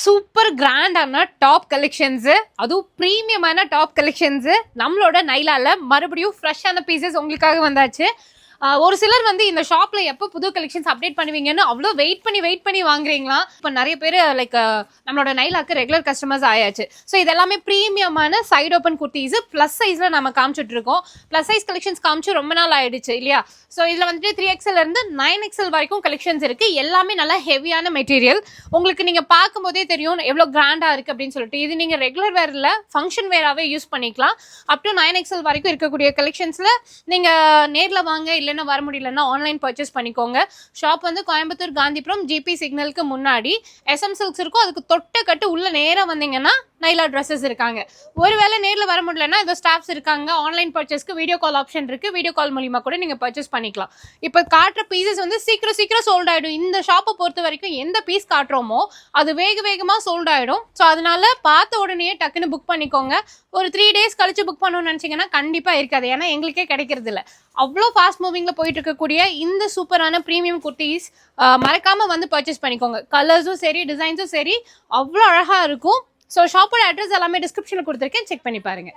Super கிராண்டான top collections, அதுவும் ப்ரீமியமான top collections நம்மளோட நைலால மறுபடியும் ஃப்ரெஷ்ஷான பீசஸ் உங்களுக்காக வந்தாச்சு. ஒரு சிலர் வந்து இந்த ஷாப்ல எப்போ புது கலெக்ஷன்ஸ் அப்டேட் பண்ணுவீங்கன்னு அவ்வளோ வெயிட் பண்ணி வாங்குறீங்களா? இப்போ நிறைய பேர் லைக் நம்மளோட நைலாக்கு ரெகுலர் கஸ்டமர்ஸ் ஆயாச்சு. ஸோ இதெல்லாமே ப்ரீமியமான சைடு ஓப்பன் குர்த்திஸ் ப்ளஸ் சைஸில் நம்ம காமிச்சிட்டு இருக்கோம். ப்ளஸ் சைஸ் கலெக்ஷன்ஸ் காமிச்சு ரொம்ப நாள் ஆயிடுச்சு இல்லையா? ஸோ இதில் வந்துட்டு 3XL இருந்து 9XL வரைக்கும் கலெக்ஷன்ஸ் இருக்கு. எல்லாமே நல்லா ஹெவியான மெட்டீரியல். உங்களுக்கு நீங்க பார்க்கும்போதே தெரியும் எவ்வளோ கிராண்டா இருக்கு அப்படின்னு சொல்லிட்டு. இது நீங்க ரெகுலர் வேர்ல ஃபங்க்ஷன் வேராகவே யூஸ் பண்ணிக்கலாம். அப் டு 9XL வரைக்கும் இருக்கக்கூடிய கலெக்ஷன்ஸ்ல நீங்க நேர்ல வாங்க, இல்லைன்னா வர முடியலன்னா ஆன்லைன் பர்ச்சேஸ் பண்ணிக்கோங்க. ஷாப் வந்து கோயம்புத்தூர் காந்திபுரம் ஜிபி சிக்னலுக்கு முன்னாடி SM சில்க்ஸ் இருக்கும். அதுக்கு தொட்ட கட்டு உள்ள நேராக வந்தீங்கன்னா நைலா ட்ரெஸ்ஸஸ் இருக்காங்க. ஒருவேளை நேரில் வர முடியலன்னா ஏதோ ஸ்டாஃப்ஸ் இருக்காங்க. ஆன்லைன் பர்ச்சேஸ்க்கு வீடியோ கால் ஆப்ஷன் இருக்கு. வீடியோ கால் மூலியமா கூட நீங்க பர்ச்சேஸ் பண்ணிக்கலாம். இப்போ காட்டுற பீசஸ் வந்து சீக்கிரம் சோல்ட் ஆயிடும். இந்த ஷாப்பை பொறுத்த வரைக்கும் எந்த பீஸ் காட்டுறோமோ அது வேகமா சோல்ட் ஆயிடும். ஸோ அதனால பார்த்த உடனே டக்குன்னு புக் பண்ணிக்கோங்க. ஒரு 3 டேஸ் கழிச்சு புக் பண்ணணும்னு நினைச்சீங்கன்னா கண்டிப்பா இருக்காது. ஏன்னா எங்களுக்கே கிடைக்கிறது இல்லை. அவ்வளோ ஃபாஸ்ட் மூவிங்ல போயிட்டு இருக்கக்கூடிய இந்த சூப்பரான ப்ரீமியம் குர்த்திஸ் மறக்காம வந்து பர்ச்சேஸ் பண்ணிக்கோங்க. கலர்ஸும் சரி, டிசைன்ஸும் சரி, அவ்வளோ அழகா இருக்கும். ஸோ ஷாப்போட அட்ரஸ் எல்லாமே டிஸ்கிரிப்ஷனில் கொடுத்துருக்கேன், செக் பண்ணி பாருங்க.